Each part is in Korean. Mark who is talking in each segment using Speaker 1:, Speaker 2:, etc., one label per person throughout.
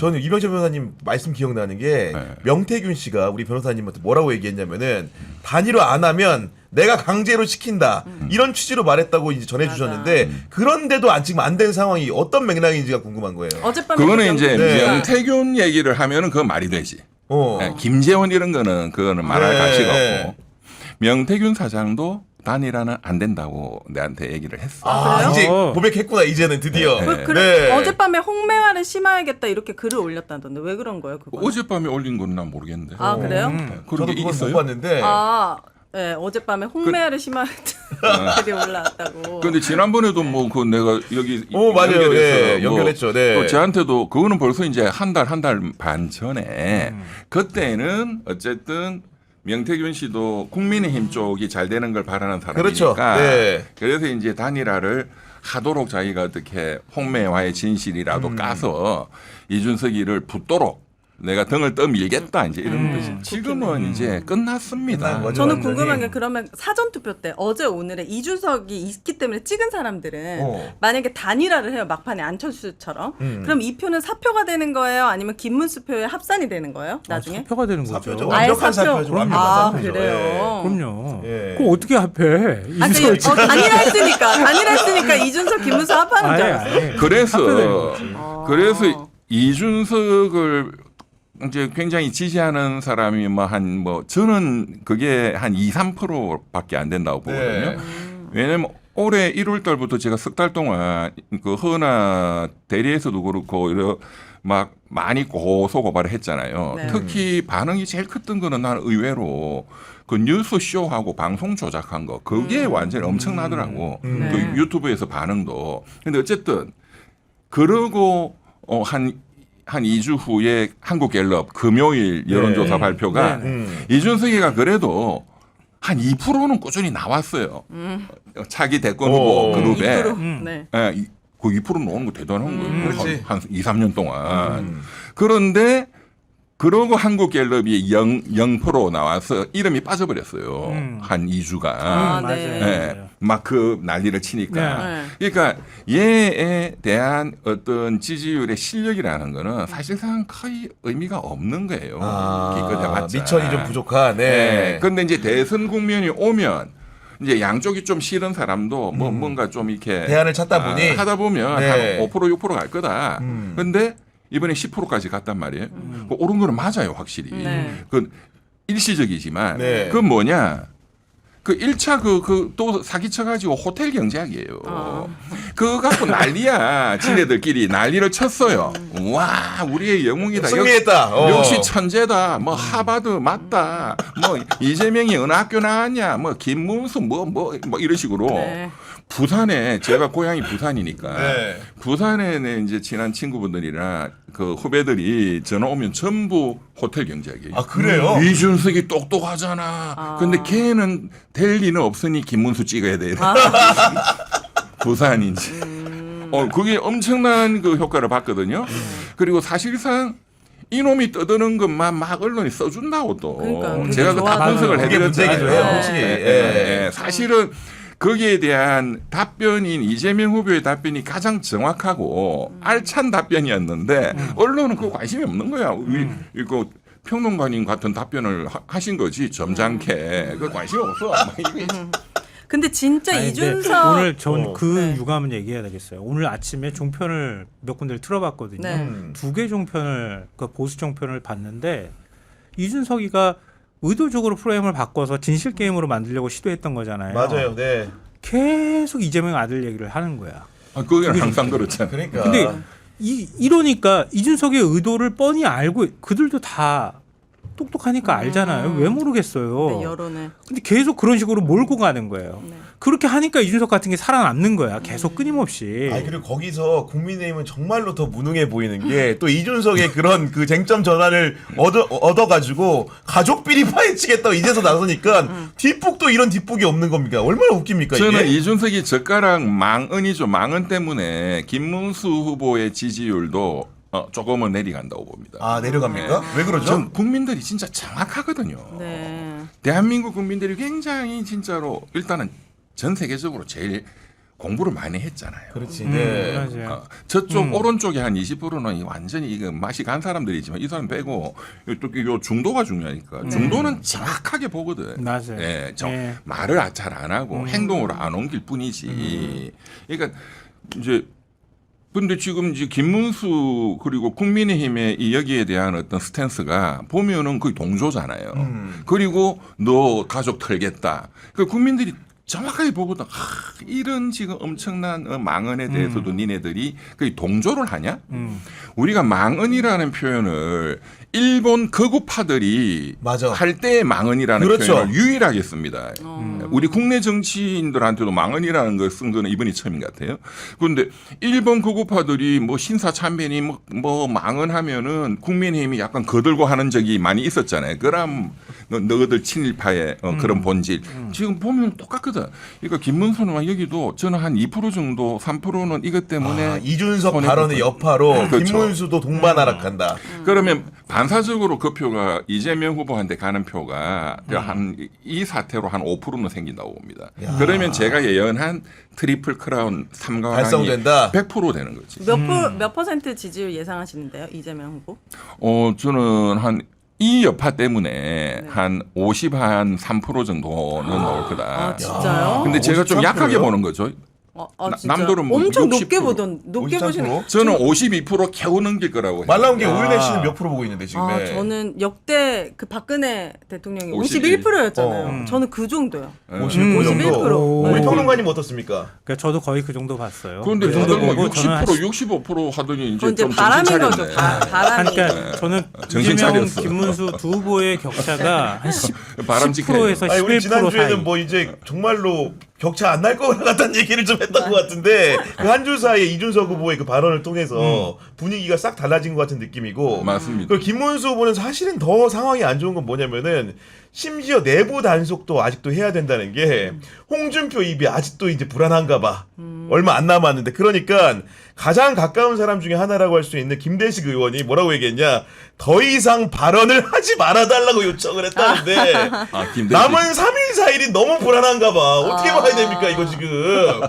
Speaker 1: 저는 이병철 변호사님 말씀 기억나는 게 명태균 씨가 우리 변호사님한테 뭐라고 얘기했냐면은 단일화 안 하면 내가 강제로 시킨다 이런 취지로 말했다고 이제 전해주셨는데 그런데도 안 지금 안 된 상황이 어떤 맥락인지가 궁금한 거예요.
Speaker 2: 어젯밤에
Speaker 3: 그거는 이제
Speaker 1: 네.
Speaker 3: 명태균 얘기를 하면은 그건 말이 되지. 네, 김재원 이런 거는 그거는 말할
Speaker 1: 네.
Speaker 3: 가치가 없고 명태균 사장도 단일화는 안 된다고 내한테 얘기를 했어.
Speaker 1: 아,
Speaker 2: 그래요?
Speaker 1: 이제 고백했구나 이제는 드디어.
Speaker 3: 네.
Speaker 2: 그래,
Speaker 1: 네.
Speaker 2: 어젯밤에 홍매화를 심어야겠다 이렇게 글을 올렸다던데 왜 그런 거예요? 그거?
Speaker 3: 어젯밤에 올린 건 난 모르겠는데.
Speaker 2: 아 그래요?
Speaker 3: 그런
Speaker 1: 저도
Speaker 3: 게
Speaker 1: 그걸
Speaker 3: 있어요?
Speaker 1: 못 봤는데.
Speaker 2: 아, 네, 어젯밤에 홍매화를 심어야겠다 글이 올라왔다고.
Speaker 3: 근데 지난번에도 뭐 그 내가 여기
Speaker 1: 맞아요.
Speaker 3: 연결해서
Speaker 1: 네,
Speaker 3: 뭐
Speaker 1: 연결했죠. 네.
Speaker 3: 또 저한테도 그거는 벌써 이제 한 달 반 전에 그때는 어쨌든 명태균 씨도 국민의힘 쪽이 잘 되는 걸 바라는 사람이니까
Speaker 1: 그렇죠. 네.
Speaker 3: 그래서 이제 단일화를 하도록 자기가 어떻게 홍매화의 진실이라도 까서 이준석이를 붙도록 내가 등을 떠밀겠다 이제 이런 거지. 지금은 이제 끝났습니다.
Speaker 1: 끝난 거죠.
Speaker 2: 저는
Speaker 1: 완전히.
Speaker 2: 궁금한 게 그러면 사전 투표 때 어제 오늘에 이준석이 있기 때문에 찍은 사람들은
Speaker 1: 어.
Speaker 2: 만약에 단일화를 해요 막판에 안철수처럼 그럼 이 표는 사표가 되는 거예요 아니면 김문수 표에 합산이 되는 거예요 나중에?
Speaker 4: 사표가 되는 거죠.
Speaker 1: 사표죠.
Speaker 2: 아예
Speaker 1: 완벽한
Speaker 2: 사표.
Speaker 1: 사표죠. 완벽한
Speaker 2: 아
Speaker 1: 사표죠.
Speaker 2: 그래요.
Speaker 4: 그럼요.
Speaker 1: 예.
Speaker 4: 그럼 어떻게 합해?
Speaker 2: 아,
Speaker 4: 이준석
Speaker 2: 단일화 했으니까 이준석 김문수 합하는 줄 알았어.
Speaker 3: 그래서 이준석을 이제 굉장히 지지하는 사람이 저는 그게 한 2~3%밖에 안 된다고 보거든요.
Speaker 1: 네.
Speaker 3: 왜냐면 올해 1월 달부터 제가 석 달 동안 그 허나 대리에서도 그렇고 막 많이 고소 고발을 했잖아요.
Speaker 2: 네.
Speaker 3: 특히 반응이 제일 컸던 거는 난 의외로 그 뉴스 쇼하고 방송 조작한 거 그게 완전히 엄청나더라고.
Speaker 2: 네.
Speaker 3: 그 유튜브에서 반응도. 근데 어쨌든 그러고 한 2주 후에 한국갤럽 금요일 여론조사
Speaker 1: 네.
Speaker 3: 발표가 이준석이가 그래도 한 2%는 꾸준히 나왔어요. 차기 대권 후보 그룹에.
Speaker 2: 2%. 네.
Speaker 3: 예, 그 2% 나오는 거 대단한 거예요.
Speaker 1: 그렇지.
Speaker 3: 한 2, 3년 동안. 그런데 그러고 한국갤럽이 0% 나와서 이름이 빠져버렸어요. 한 2주간.
Speaker 2: 아,
Speaker 4: 맞아요.
Speaker 2: 네.
Speaker 3: 예, 막 그 난리를 치니까.
Speaker 2: 네.
Speaker 3: 그러니까 얘에 대한 어떤 지지율의 실력이라는 거는 사실상 거의 의미가 없는 거예요. 기껏 해봤자.
Speaker 1: 미천이 좀 부족한. 네.
Speaker 3: 네. 그런데 이제 대선 국면이 오면 이제 양쪽이 좀 싫은 사람도 뭔가 좀 이렇게
Speaker 1: 대안을 찾다 보니
Speaker 3: 하다 보면
Speaker 1: 네.
Speaker 3: 한 5% 6%갈 거다. 그런데 이번에 10%까지 갔단 말이에요. 그 오른 거는 맞아요, 확실히.
Speaker 2: 네.
Speaker 3: 그 일시적이지만
Speaker 1: 네.
Speaker 3: 그건 뭐냐? 그 1차 또 사기쳐가지고 호텔 경제학이에요. 그거 갖고 난리야. 지네들끼리 난리를 쳤어요. 와, 우리의 영웅이다.
Speaker 1: 승리했다.
Speaker 3: 역시 천재다. 뭐 하버드 맞다. 뭐 이재명이 어느 학교 나왔냐. 뭐 김문수 뭐 이런 식으로.
Speaker 2: 네.
Speaker 3: 부산에 제가 고향이 부산이니까
Speaker 1: 네.
Speaker 3: 부산에 이제 친한 친구분들이나 그 후배들이 전화 오면 전부 호텔 경제학이에요.
Speaker 1: 아 그래요?
Speaker 3: 이준석이 똑똑하잖아. 근데 걔는 될 리는 없으니 김문수 찍어야 돼. 부산인지. 그게 엄청난 그 효과를 봤거든요. 그리고 사실상 이놈이 떠드는 것만 막 언론이 써준다고 또.
Speaker 2: 그러니까,
Speaker 3: 제가 그 다
Speaker 2: 좋아하더라고요.
Speaker 3: 분석을
Speaker 1: 그게 문제이기도
Speaker 3: 해드렸잖아요.
Speaker 1: 해요, 확실히.
Speaker 3: 예. 사실은 거기에 대한 답변인 이재명 후보의 답변이 가장 정확하고 알찬 답변이었는데 언론은 그 관심이 없는 거야. 이거 평론가님 같은 답변을 하신 거지 점잖게 그 관심이 없어. 막 이게
Speaker 2: 근데 진짜
Speaker 4: 아니, 근데
Speaker 2: 이준석
Speaker 4: 오늘 전 그
Speaker 2: 네.
Speaker 4: 유감은 얘기해야 되겠어요. 오늘 아침에 종편을 몇 군데를 틀어봤거든요.
Speaker 2: 네.
Speaker 4: 두 개 종편을 그 보수 종편을 봤는데 이준석이가 의도적으로 프레임을 바꿔서 진실 게임으로 만들려고 시도했던 거잖아요.
Speaker 1: 맞아요. 네.
Speaker 4: 계속 이재명 아들 얘기를 하는 거야.
Speaker 3: 그건 항상 그렇잖아.
Speaker 1: 그러니까.
Speaker 4: 근데 이러니까 이준석의 의도를 뻔히 알고 그들도 다 똑똑하니까 알잖아요. 왜 모르겠어요.
Speaker 2: 네, 여론을
Speaker 4: 근데 계속 그런 식으로 몰고 가는 거예요.
Speaker 2: 네.
Speaker 4: 그렇게 하니까 이준석 같은 게 살아남는 거야. 계속 끊임없이.
Speaker 1: 아니 그리고 거기서 국민의힘은 정말로 더 무능해 보이는 게 또 이준석의 그런 그 쟁점 전환을 얻어가지고 가족 비리 파헤치겠다고 이제서 나서니까 뒷북도 이런 뒷북이 없는 겁니까? 얼마나 웃깁니까 이게?
Speaker 3: 저는 이준석이 젓가락 망언이죠. 망언 때문에 김문수 후보의 지지율도 조금은 내려간다고 봅니다.
Speaker 1: 아 내려갑니까? 왜 그러죠?
Speaker 3: 전 국민들이 진짜 정확하거든요.
Speaker 2: 네.
Speaker 3: 대한민국 국민들이 굉장히 진짜로 일단은 전 세계적으로 제일 공부를 많이 했잖아요.
Speaker 1: 그렇지. 네.
Speaker 4: 맞아요.
Speaker 3: 저쪽 오른쪽에 한 20%는 완전히 이거 맛이 간 사람들이지만 이 사람 빼고 또 중도가 중요하니까 중도는 정확하게 보거든.
Speaker 4: 맞아요.
Speaker 3: 예,
Speaker 4: 네.
Speaker 3: 말을 잘 안 하고 행동으로 안 옮길 뿐이지. 그러니까 이제 근데 지금 이제 김문수 그리고 국민의힘의 이 여기에 대한 어떤 스탠스가 보면은 거의 동조잖아요. 그리고 너 가족 털겠다. 그 국민들이 정확하게 보거든. 이런 지금 엄청난 망언에 대해서도 니네들이 거의 동조를 하냐? 우리가 망언이라는 표현을 일본 거구파들이
Speaker 1: 맞아.
Speaker 3: 할 때 망언이라는
Speaker 1: 그렇죠.
Speaker 3: 표현을 유일하게 씁니다. 우리 국내 정치인들한테도 망언이라는 걸 쓴 거는 이번이 처음인 것 같아요. 그런데 일본 거구파들이 뭐 신사참변이 뭐 망언하면은 국민의힘이 약간 거들고 하는 적이 많이 있었잖아요. 그럼 너희들 친일파의 그런 본질. 지금 보면 똑같거든. 그러니까 김문수는 여기도 저는 한 2% 정도, 3%는 이것 때문에
Speaker 1: 이준석
Speaker 3: 손해
Speaker 1: 발언의
Speaker 3: 보고.
Speaker 1: 여파로
Speaker 3: 그렇죠.
Speaker 1: 김문수도 동반하락한다.
Speaker 3: 그러면 반사적으로 그 표가 이재명 후보한테 가는 표가 한 이 사태로 한 5%는 생긴다고 봅니다. 그러면 제가 예언한 트리플 크라운 3강이
Speaker 1: 달성된다?
Speaker 3: 100% 되는 거지.
Speaker 2: 몇 퍼센트 지지율 예상하시는데요, 이재명 후보?
Speaker 3: 저는 한 이 여파 때문에 한 50한3% 정도는 나올 거다.
Speaker 2: 아, 진짜요?
Speaker 3: 근데 제가 좀
Speaker 1: 53%요?
Speaker 3: 약하게 보는 거죠.
Speaker 2: 진짜?
Speaker 3: 남들은 뭐
Speaker 2: 엄청
Speaker 3: 60%.
Speaker 2: 높게
Speaker 1: 53%?
Speaker 2: 보시는.
Speaker 3: 저는 52% 겨우 넘길 거라고.
Speaker 1: 말 나온 게
Speaker 3: 해요.
Speaker 1: 오윤혜 씨는 몇 프로 보고 있는데 지금.
Speaker 2: 아, 저는 역대 그 박근혜 대통령이
Speaker 3: 51.
Speaker 2: 51%였잖아요. 저는 그 정도요.
Speaker 1: 51% 정도.
Speaker 2: 51%.
Speaker 1: 우리
Speaker 2: 네.
Speaker 1: 평론가님 어떻습니까?
Speaker 4: 그러니까 저도 거의 그 정도 봤어요.
Speaker 3: 그런데
Speaker 4: 그 정도
Speaker 3: 다들 뭐
Speaker 4: 보고 저는 한
Speaker 3: 60% 65% 하더니 이제
Speaker 2: 그건 이제
Speaker 3: 좀 정신
Speaker 2: 바람인 거죠.
Speaker 3: 차렸네.
Speaker 2: 바람이.
Speaker 4: 그러니까 저는
Speaker 3: 정신
Speaker 4: 이재명,
Speaker 3: 차렸어.
Speaker 4: 김문수 두 후보의 격차가 한 10%에서
Speaker 3: 바람직해요.
Speaker 4: 11%
Speaker 1: 아니 우리 지난주에는
Speaker 4: 사이.
Speaker 1: 뭐 이제 정말로 격차 안 날 것 같다는 얘기를 좀 했던 것 같은데 그 한 주 사이에 이준석 후보의 그 발언을 통해서 분위기가 싹 달라진 것 같은 느낌이고
Speaker 3: 맞습니다.
Speaker 1: 그 김문수 후보는 사실은 더 상황이 안 좋은 건 뭐냐면은 심지어 내부 단속도 아직도 해야 된다는 게 홍준표 입이 아직도 이제 불안한가 봐. 얼마 안 남았는데 그러니까 가장 가까운 사람 중에 하나라고 할 수 있는 김대식 의원이 뭐라고 얘기했냐 더 이상 발언을 하지 말아달라고 요청을 했다는데
Speaker 3: 김대식.
Speaker 1: 남은 3일 4일이 너무 불안한가 봐. 어떻게 봐야 됩니까 이거 지금.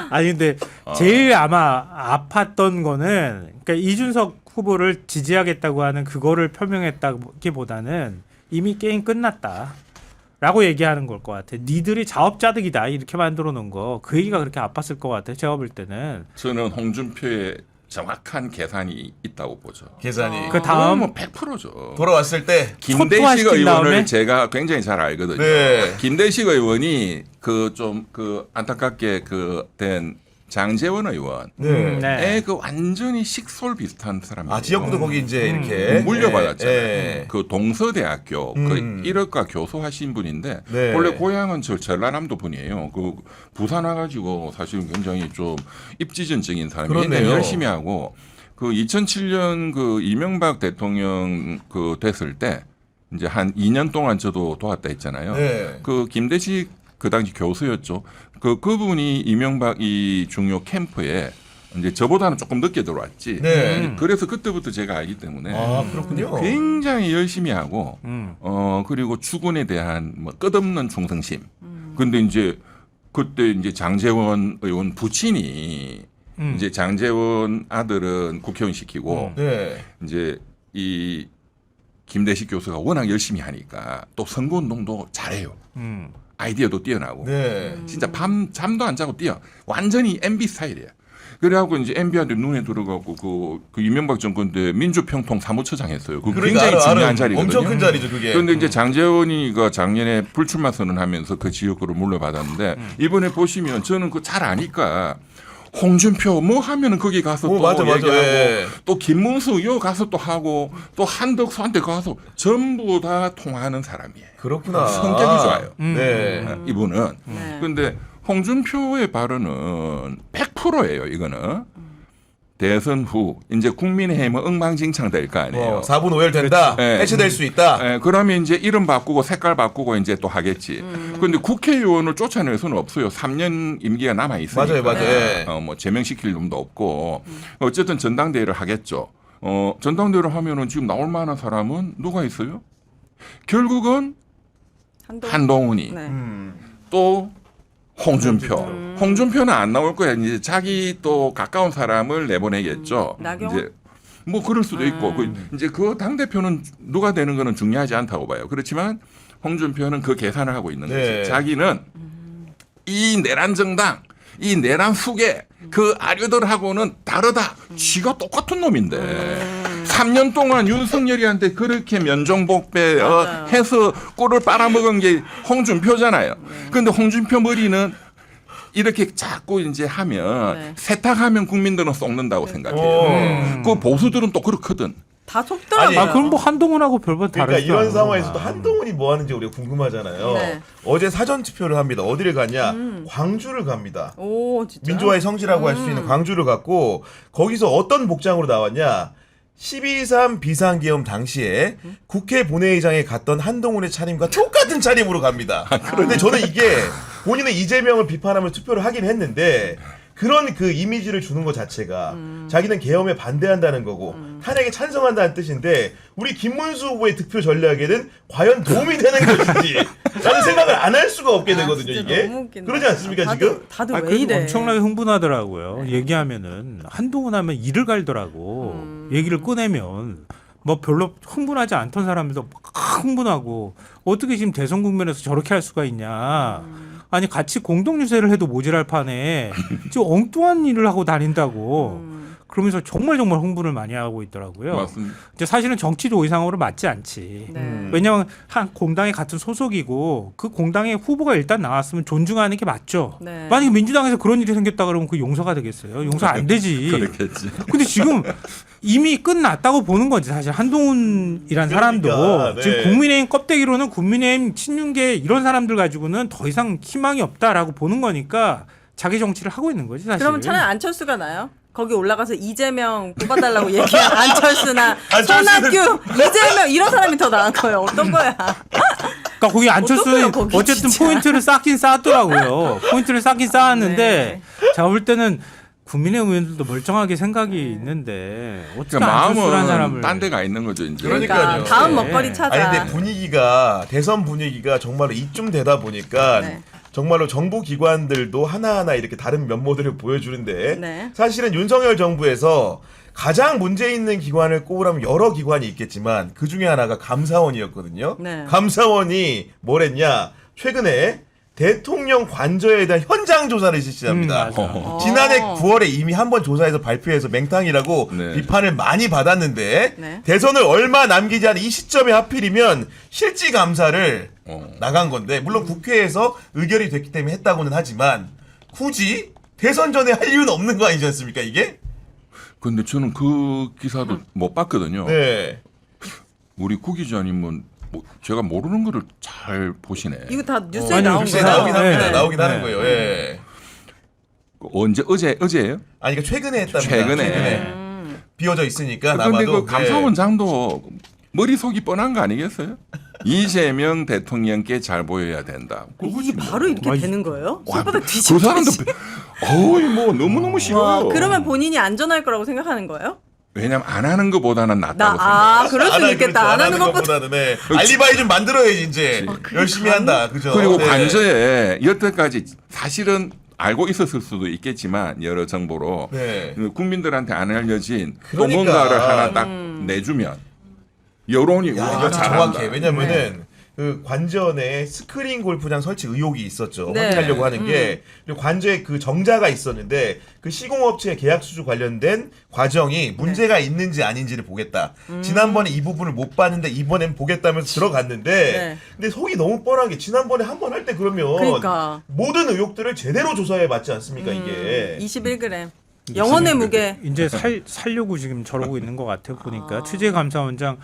Speaker 4: 아니 근데 제일 아마 아팠던 거는 그러니까 이준석 후보를 지지하겠다고 하는 그거를 표명했다기보다는 이미 게임 끝났다라고 얘기하는 걸 것 같아. 니들이 자업자득이다 이렇게 만들어 놓은 거 그 얘기가 그렇게 아팠을 것 같아. 제가 볼 때는.
Speaker 3: 저는 홍준표의 정확한 계산이 있다고 보죠.
Speaker 1: 계산이
Speaker 4: 그 다음
Speaker 3: 뭐 100%죠.
Speaker 1: 돌아왔을 때
Speaker 3: 김대식
Speaker 4: 초토화시킨
Speaker 3: 의원을
Speaker 4: 다음에?
Speaker 3: 제가 굉장히 잘 알거든요.
Speaker 1: 네.
Speaker 3: 김대식 의원이 그 좀 그 안타깝게 그 된 장제원 의원.
Speaker 1: 네.
Speaker 4: 네.
Speaker 3: 그 완전히 식솔 비슷한 사람이에요.
Speaker 1: 지역구도 거기 이제 이렇게
Speaker 3: 물려받았잖아요.
Speaker 1: 예.
Speaker 3: 그 동서대학교 그 1학과 교수하신 분인데
Speaker 1: 네.
Speaker 3: 원래 고향은 저 전라남도 분이에요. 그 부산 와가지고 사실 굉장히 좀 입지전적인 사람이
Speaker 1: 그렇네요.
Speaker 3: 굉장히 열심히 하고 그 2007년 그 이명박 대통령 그 됐을 때 이제 한 2년 동안 저도 도왔다 했잖아요.
Speaker 1: 네.
Speaker 3: 그 김대식 그 당시 교수였죠. 그분이 이명박 이 중요 캠프에 이제 저보다는 조금 늦게 들어왔지.
Speaker 1: 네.
Speaker 3: 그래서 그때부터 제가 알기 때문에
Speaker 1: 아 그렇군요.
Speaker 3: 굉장히 열심히 하고 그리고 주군에 대한 뭐 끝없는 충성심. 근데 이제 그때 이제 장제원 의원 부친이 이제 장제원 아들은 국회의원 시키고
Speaker 1: 네.
Speaker 3: 이제 이 김대식 교수가 워낙 열심히 하니까 또 선거운동도 잘해요. 아이디어도 뛰어나고
Speaker 1: 네.
Speaker 3: 진짜 잠도 안 자고 뛰어. 완전히 MB 스타일이야. 그래갖고 이제 MB한테 눈에 들어가고 그 이명박 정권 때 민주평통 사무처장 했어요. 그
Speaker 1: 그러니까
Speaker 3: 굉장히 중요한
Speaker 1: 알아.
Speaker 3: 자리거든요.
Speaker 1: 엄청 큰 자리죠 그게.
Speaker 3: 그런데 이제 장재원이가 작년에 불출마 선언하면서 그 지역구를 물려받았는데 이번에 보시면 저는 그 잘 아니까 홍준표 뭐 하면은 거기 가서 또
Speaker 1: 맞아, 맞아.
Speaker 3: 얘기하고
Speaker 1: 예.
Speaker 3: 또 김문수 여 가서 또 하고 또 한덕수한테 가서 전부 다 통하는 사람이에요.
Speaker 1: 그렇구나.
Speaker 3: 성격이 좋아요.
Speaker 1: 네.
Speaker 3: 이분은.
Speaker 2: 네.
Speaker 3: 근데 홍준표의 발언은 100%예요. 이거는 대선 후 이제 국민의힘은 엉망진창 될 거 아니에요.
Speaker 1: 4분 5열 된다.
Speaker 3: 네.
Speaker 1: 해체될 수 있다.
Speaker 3: 그러면 이제 이름 바꾸고 색깔 바꾸고 이제 또 하겠지. 그런데 국회의원을 쫓아낼 수는 없어요. 3년 임기가 남아 있으니까.
Speaker 1: 맞아요. 네.
Speaker 3: 뭐 제명시킬 놈도 없고 어쨌든 전당대회를 하겠죠. 전당대회를 하면은 지금 나올 만한 사람은 누가 있어요? 결국은 한동훈이
Speaker 2: 네.
Speaker 3: 또 홍준표는 안 나올 거야. 이제 자기 또 가까운 사람을 내보내겠죠.
Speaker 2: 나경원?
Speaker 3: 이제 뭐 그럴 수도 있고 이제 그 당 대표는 누가 되는 거는 중요하지 않다고 봐요. 그렇지만 홍준표는 그 계산을 하고 있는
Speaker 1: 네.
Speaker 3: 거죠. 자기는 이 내란 정당, 이 내란 후계 그 아류들하고는 다르다. 지가 똑같은 놈인데 3년 동안 윤석열이한테 그렇게 면종복배 해서 꼴을 빨아먹은 게 홍준표잖아요. 그런데 홍준표 머리는 이렇게 자꾸 이제 하면
Speaker 2: 네.
Speaker 3: 세탁하면 국민들은 썩는다고 생각해요. 그 보수들은 또 그렇거든.
Speaker 2: 다 속더라고요.
Speaker 1: 아니,
Speaker 4: 그럼 뭐 한동훈하고 별반
Speaker 1: 그러니까
Speaker 4: 다르지
Speaker 1: 이런
Speaker 4: 않아요.
Speaker 1: 상황에서도 한동훈이 뭐 하는지 우리가 궁금하잖아요.
Speaker 2: 네.
Speaker 1: 어제 사전 투표를 합니다. 어디를 가냐? 광주를 갑니다.
Speaker 2: 오, 진짜.
Speaker 1: 민주화의 성지라고 할 수 있는 광주를 갔고 거기서 어떤 복장으로 나왔냐? 12.3 비상계엄 당시에 국회 본회의장에 갔던 한동훈의 차림과 똑같은 차림으로 갑니다. 그런데 저는 이게 본인은 이재명을 비판하면서 투표를 하긴 했는데 그런 그 이미지를 주는 것 자체가 자기는 계엄에 반대한다는 거고 탄핵에 찬성한다는 뜻인데 우리 김문수 후보의 득표 전략에는 과연 도움이 되는 것인지 라는 생각을 안 할 수가 없게 되거든요.
Speaker 2: 진짜
Speaker 1: 이게
Speaker 2: 너무 웃긴다.
Speaker 1: 그러지 않습니까 지금?
Speaker 2: 다들
Speaker 4: 아,
Speaker 2: 왜
Speaker 4: 그
Speaker 2: 이래?
Speaker 4: 엄청나게 흥분하더라고요. 얘기하면은 한동훈 하면 이를 갈더라고. 얘기를 꺼내면 뭐 별로 흥분하지 않던 사람들도 막 흥분하고 어떻게 지금 대선 국면에서 저렇게 할 수가 있냐. 아니 같이 공동 유세를 해도 모자랄 판에 지금 엉뚱한 일을 하고 다닌다고. 그러면서 정말 흥분을 많이 하고 있더라고요.
Speaker 3: 맞습니다.
Speaker 4: 이제 사실은 정치도 의상으로 맞지 않지.
Speaker 2: 네.
Speaker 4: 왜냐하면 한 공당에 같은 소속이고 그 공당의 후보가 일단 나왔으면 존중하는 게 맞죠.
Speaker 2: 네.
Speaker 4: 만약에 민주당에서 그런 일이 생겼다 그러면 그 용서가 되겠어요? 용서 안 되지.
Speaker 3: 그렇겠지.
Speaker 4: 근데 지금 이미 끝났다고 보는 거지 사실 한동훈이란 사람도
Speaker 1: 그러니까, 네.
Speaker 4: 지금 국민의힘 껍데기로는 국민의힘 친윤계 이런 사람들 가지고는 더 이상 희망이 없다라고 보는 거니까 자기 정치를 하고 있는 거지 사실.
Speaker 2: 그러면 차라리 안철수가 나요? 거기 올라가서 이재명 뽑아달라고 얘기한 안철수나
Speaker 1: 안철수는-
Speaker 2: 손학규, 이재명 이런 사람이 더 나은 거예요. 어떤 거야?
Speaker 4: 그러니까 거기 안철수는
Speaker 2: 어떡해요, 거기
Speaker 4: 어쨌든
Speaker 2: 진짜.
Speaker 4: 포인트를 쌓긴 쌓았더라고요. 포인트를 쌓긴 쌓았는데
Speaker 2: 네.
Speaker 4: 제가 볼 때는 국민의힘 의원들도 멀쩡하게 생각이 있는데 어떻게
Speaker 3: 그러니까
Speaker 4: 안철수라는
Speaker 3: 마음은
Speaker 4: 사람을
Speaker 3: 딴 데가 있는 거죠 이제.
Speaker 1: 그러니까요.
Speaker 2: 다음
Speaker 4: 네.
Speaker 2: 먹거리 찾아.
Speaker 1: 아니 근데 분위기가 대선 분위기가 정말로 이쯤 되다 보니까
Speaker 2: 네.
Speaker 1: 정말로 정부 기관들도 하나하나 이렇게 다른 면모들을 보여주는데
Speaker 2: 네.
Speaker 1: 사실은 윤석열 정부에서 가장 문제 있는 기관을 꼽으라면 여러 기관이 있겠지만 그 중에 하나가 감사원이었거든요.
Speaker 2: 네.
Speaker 1: 감사원이 뭐랬냐? 최근에 대통령 관저에 대한 현장 조사를 실시합니다.
Speaker 4: 맞아.
Speaker 1: 지난해 9월에 이미 한번 조사해서 발표해서 맹탕이라고
Speaker 3: 네.
Speaker 1: 비판을 많이 받았는데
Speaker 2: 네.
Speaker 1: 대선을 얼마 남기지 않은 이 시점에 하필이면 실지 감사를 나간 건데 물론 국회에서 의결이 됐기 때문에 했다고는 하지만 굳이 대선 전에 할 이유는 없는 거 아니지 않습니까 이게?
Speaker 3: 근데 저는 그 기사도 못 봤거든요.
Speaker 1: 네.
Speaker 3: 우리 구 기자님은 뭐 제가 모르는 거를 잘 보시네.
Speaker 2: 이거 다 뉴스에
Speaker 4: 아니,
Speaker 2: 나온
Speaker 1: 뉴스에
Speaker 2: 거예요.
Speaker 1: 나오긴 합니다.
Speaker 4: 네.
Speaker 1: 나오긴
Speaker 4: 네.
Speaker 1: 하는 거예요. 예.
Speaker 3: 언제 어제예요?
Speaker 1: 아니 그러니까 최근에 했답니다.
Speaker 3: 최근에.
Speaker 1: 비워져 있으니까
Speaker 3: 근데
Speaker 1: 아마도
Speaker 3: 그 감사원장도 머리속이 뻔한 거 아니겠어요? 이재명 대통령께 잘 보여야 된다. 그거지
Speaker 2: 이게
Speaker 3: 뭐.
Speaker 2: 바로 이렇게
Speaker 4: 와,
Speaker 2: 되는 거예요?
Speaker 3: 와,
Speaker 2: 손바닥
Speaker 3: 그
Speaker 2: 뒤집어.
Speaker 3: 사람도 어이 뭐 너무너무 싫어요.
Speaker 2: 그러면 본인이 안전할 거라고 생각하는 거예요?
Speaker 3: 왜냐면 안 하는 것보다는 낫다고 생각해요.
Speaker 2: 그럴 수 있겠다. 안 하는 것보다.
Speaker 1: 것보다는 네. 알리바이 좀 만들어야지 이제 열심히 한다. 그죠?
Speaker 3: 그리고
Speaker 1: 네.
Speaker 3: 관저에 여태까지 사실은 알고 있었을 수도 있겠지만 여러 정보로
Speaker 1: 네.
Speaker 3: 국민들한테 안 알려진 또
Speaker 1: 그러니까.
Speaker 3: 뭔가를 하나 딱 내주면 여론이
Speaker 1: 야,
Speaker 3: 와,
Speaker 1: 이거
Speaker 3: 잘한다.
Speaker 1: 정확해. 왜냐면은 그 관전에 스크린 골프장 설치 의혹이 있었죠.
Speaker 2: 네.
Speaker 1: 확인하려고 하는 게 그리고 관저에 그 정자가 있었는데 그 시공업체 계약 수주 관련된 과정이 문제가 있는지 아닌지를 보겠다. 지난번에 이 부분을 못 봤는데 이번엔 보겠다면서 들어갔는데
Speaker 2: 네.
Speaker 1: 근데 속이 너무 뻔한 게 지난번에 한 번 할 때 그러면
Speaker 2: 그러니까.
Speaker 1: 모든 의혹들을 제대로 조사해 봤지 않습니까 이게.
Speaker 2: 21g. 영혼의 무게.
Speaker 4: 이제 살려고 지금 저러고 있는 것 같아요 보니까 취재 감사원장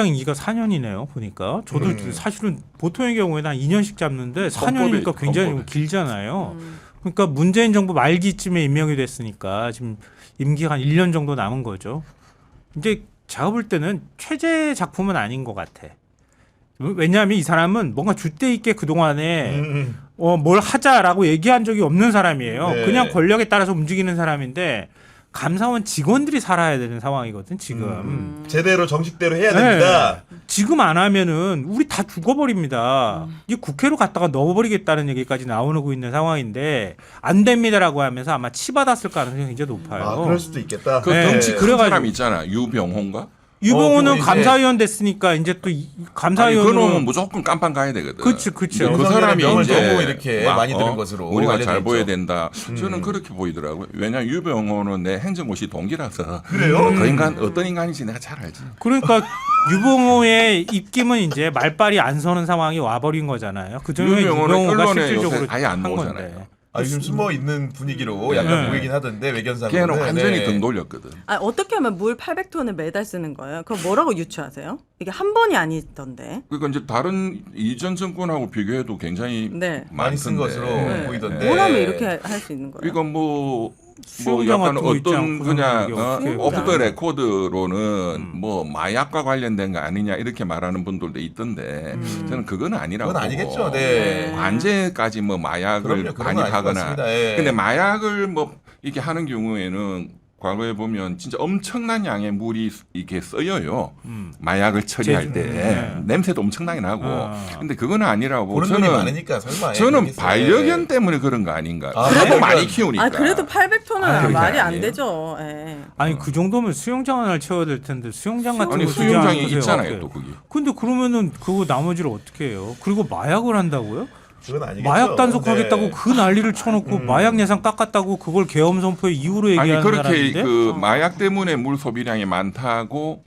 Speaker 4: 임기가 4년이네요 보니까 저도 사실은 보통의 경우에는 한 2년씩 잡는데 4년이니까 굉장히
Speaker 3: 헌법에.
Speaker 4: 길잖아요. 그러니까 문재인 정부 말기쯤에 임명이 됐으니까 지금 임기가 한 1년 정도 남은 거죠. 이제 제가 볼 때는 최재 작품은 아닌 것 같아. 왜냐하면 이 사람은 뭔가 줏대 있게 그동안에 뭘 하자라고 얘기한 적이 없는 사람이에요.
Speaker 1: 네.
Speaker 4: 그냥 권력에 따라서 움직이는 사람인데 감사원 직원들이 살아야 되는 상황이거든 지금.
Speaker 1: 제대로 정식대로 해야 됩니다.
Speaker 4: 지금 안 하면은 우리 다 죽어버립니다. 이 국회로 갔다가 넣어버리겠다는 얘기까지 나오고 있는 상황인데 안 됩니다라고 하면서 아마 치받았을 가능성이 굉장히 높아요.
Speaker 1: 아, 그럴 수도 있겠다.
Speaker 3: 그
Speaker 4: 네.
Speaker 3: 덩치 큰
Speaker 4: 그래가지고-
Speaker 3: 사람 있잖아. 유병호인가?
Speaker 4: 유병호는
Speaker 1: 그거 이제-
Speaker 4: 감사위원 됐으니까 이제 또
Speaker 3: 아니,
Speaker 4: 감사위원으로
Speaker 3: 그놈은 무조건 깜빵 가야 되거든.
Speaker 4: 그치.
Speaker 3: 근데 그
Speaker 1: 윤석열의
Speaker 3: 사람이
Speaker 1: 명을
Speaker 3: 이제
Speaker 1: 너무 이렇게 많이 들은 것으로
Speaker 3: 우리가
Speaker 1: 알려져
Speaker 3: 잘
Speaker 1: 있죠.
Speaker 3: 보여야 된다. 저는 그렇게 보이더라고요. 왜냐하면 유병호는 내 행정고시 동기라서
Speaker 1: 그래요?
Speaker 3: 그 인간 어떤 인간인지 내가 잘 알지.
Speaker 4: 그러니까 유병호의 입김은 이제 말빨이 안 서는 상황이 와버린 거잖아요. 그 점에
Speaker 3: 유병호는
Speaker 4: 유병호가
Speaker 3: 언론에
Speaker 4: 실질적으로
Speaker 3: 요새 아예 안
Speaker 4: 한
Speaker 3: 나오잖아요.
Speaker 4: 건데.
Speaker 1: 아, 요즘 숨어 있는 분위기로 약간
Speaker 4: 네.
Speaker 1: 보이긴 하던데 외견상으로.
Speaker 3: 걔는 완전히 등 돌렸거든.
Speaker 2: 아, 어떻게 하면 물 800톤을 매달 쓰는 거예요? 그거 뭐라고 유추하세요? 이게 한 번이 아니던데.
Speaker 3: 그러니까 이제 다른 이전 정권하고 비교해도 굉장히
Speaker 2: 네.
Speaker 1: 많이 쓴
Speaker 3: 많던데.
Speaker 1: 것으로
Speaker 2: 네.
Speaker 1: 보이던데.
Speaker 2: 뭘 하면 이렇게 할 수 있는 거예요?
Speaker 3: 이거 뭐
Speaker 4: 수영장
Speaker 3: 약간
Speaker 4: 같은 거 있지
Speaker 3: 어떤
Speaker 4: 않고
Speaker 3: 그냥
Speaker 4: 그게
Speaker 3: 오프 더
Speaker 2: 없잖아.
Speaker 3: 레코드로는 뭐 마약과 관련된 거 아니냐 이렇게 말하는 분들도 있던데 저는 그거는 아니라고
Speaker 1: 그건 아니겠죠.
Speaker 3: 보고
Speaker 1: 네.
Speaker 3: 관제까지 뭐 마약을
Speaker 1: 그럼요. 그런
Speaker 3: 많이
Speaker 1: 건 아닐 것
Speaker 3: 하거나
Speaker 1: 같습니다. 예.
Speaker 3: 근데 마약을 뭐 이렇게 하는 경우에는 과거에 보면 진짜 엄청난 양의 물이 이렇게 쓰여요. 마약을 처리할 때
Speaker 4: 네.
Speaker 3: 냄새도 엄청나게 나고. 근데 그거는 아니라고
Speaker 1: 보는 눈이
Speaker 3: 저는
Speaker 1: 많으니까 설마.
Speaker 3: 저는
Speaker 1: 그러겠어요.
Speaker 3: 반려견 때문에 그런 거 아닌가.
Speaker 1: 아,
Speaker 3: 그래도
Speaker 1: 반려견.
Speaker 3: 많이 키우니까.
Speaker 2: 아, 그래도 800톤은
Speaker 3: 그러니까
Speaker 2: 말이 안
Speaker 3: 아니에요?
Speaker 2: 되죠. 예.
Speaker 4: 아니 그 정도면 수영장 하나를 채워야 될 텐데 수영장 같은
Speaker 3: 아니
Speaker 4: 거
Speaker 3: 수영장이
Speaker 4: 주지
Speaker 3: 있잖아요
Speaker 4: 않으세요?
Speaker 3: 또 거기.
Speaker 4: 근데 그러면은 그거 나머지를 어떻게 해요? 그리고 마약을 한다고요?
Speaker 1: 그건 아니겠죠.
Speaker 4: 마약 단속하겠다고
Speaker 1: 네.
Speaker 4: 그 난리를 쳐놓고 마약 예산 깎았다고 그걸 계엄 선포의 이유로
Speaker 3: 아니
Speaker 4: 얘기하는
Speaker 3: 그렇게
Speaker 4: 사람인데
Speaker 3: 그 마약 때문에 물 소비량이 많다고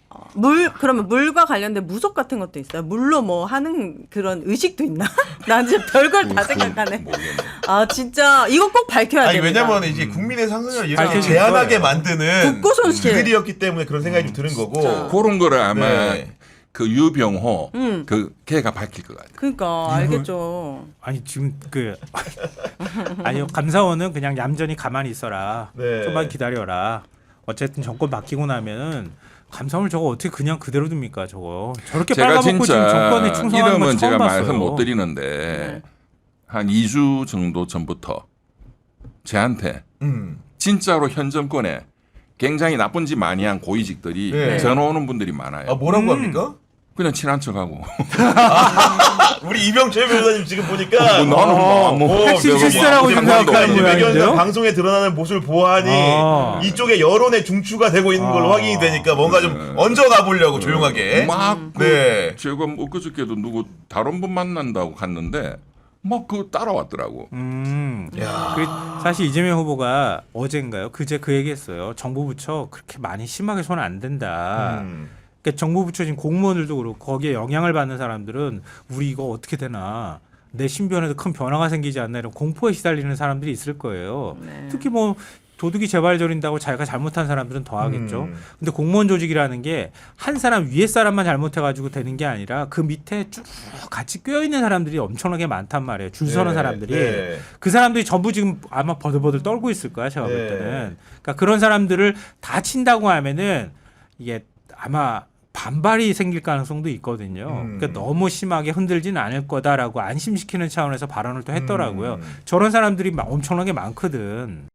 Speaker 2: 그러면 물과 관련된 무속 같은 것도 있어요? 물로 뭐 하는 그런 의식도 있나? 난 진짜 별걸 다 생각하네.
Speaker 3: 모르겠네.
Speaker 2: 아, 진짜 이거 꼭 밝혀야
Speaker 1: 아니
Speaker 2: 됩니다.
Speaker 1: 왜냐면 이제 국민의 상승을 이렇게
Speaker 4: 밝혀질
Speaker 1: 제한하게
Speaker 4: 거예요.
Speaker 1: 만드는
Speaker 2: 국고 손실.
Speaker 1: 그들이었기 때문에 그런 생각이 좀 드는 거고.
Speaker 2: 진짜.
Speaker 3: 그런 거를 아마
Speaker 1: 네.
Speaker 3: 그 유병호
Speaker 2: 음.
Speaker 3: 그 걔가 밝힐 것 같아.
Speaker 2: 그러니까 알겠죠.
Speaker 4: 아니 지금 그 아니요 감사원은 그냥 얌전히 가만히 있어라.
Speaker 1: 네.
Speaker 4: 좀만 기다려라. 어쨌든 정권 바뀌고 나면은 감사원을 저거 어떻게 그냥 그대로 둡니까 저거 저렇게
Speaker 3: 제가
Speaker 4: 빨가먹고 지금
Speaker 3: 진짜
Speaker 4: 정권에 충성하는 건
Speaker 3: 이름은
Speaker 4: 처음
Speaker 3: 제가
Speaker 4: 봤어요.
Speaker 3: 말씀 못 드리는데
Speaker 2: 네.
Speaker 3: 한 2주 정도 전부터 제한테 진짜로 현 정권에 굉장히 나쁜 짓 많이 한 고위직들이
Speaker 1: 네.
Speaker 3: 전화 오는 분들이 많아요.
Speaker 1: 아 뭐라고 합니까?
Speaker 3: 그냥 친한 척하고.
Speaker 1: 우리 이병철 변호사님 지금 보니까
Speaker 3: 나는 뭐 아무
Speaker 4: 핵심 실세라고
Speaker 1: 우리
Speaker 4: 생각하는
Speaker 1: 국회의원님
Speaker 4: 모양인데요?
Speaker 1: 외견상 방송에 드러나는 모습을 보아하니
Speaker 4: 아.
Speaker 1: 이쪽에 여론의 중추가 되고 있는 걸로
Speaker 4: 아.
Speaker 1: 확인이 되니까 뭔가 좀 얹어가 보려고 조용하게.
Speaker 3: 막
Speaker 1: 네.
Speaker 3: 제가 엊그저께도 누구 다른 분 만난다고 갔는데 막 그 따라왔더라고.
Speaker 1: 야.
Speaker 4: 그 사실 이재명 후보가 어젠가요? 그제 그 얘기했어요. 정부 부처 그렇게 많이 심하게 손 안 댄다. 그러니까 정부 부처 지금 공무원들도 그렇고 거기에 영향을 받는 사람들은 우리 이거 어떻게 되나 내 신변에도 큰 변화가 생기지 않나 이런 공포에 시달리는 사람들이 있을 거예요.
Speaker 2: 네.
Speaker 4: 특히 뭐 도둑이 재발 저린다고 자기가 잘못한 사람들은 더 하겠죠. 근데 공무원 조직이라는 게 한 사람 위에 사람만 잘못해가지고 되는 게 아니라 그 밑에 쭉 같이 껴 있는 사람들이 엄청나게 많단 말이에요. 줄 서는
Speaker 1: 네,
Speaker 4: 사람들이
Speaker 1: 네.
Speaker 4: 그 사람들이 전부 지금 아마 버들버들 떨고 있을 거야 제가 볼
Speaker 1: 네.
Speaker 4: 때는. 그러니까 그런 사람들을 다 친다고 하면은 이게 아마 반발이 생길 가능성도 있거든요. 그러니까 너무 심하게 흔들지는 않을 거다라고 안심시키는 차원에서 발언을 또 했더라고요. 저런 사람들이 엄청나게 많거든.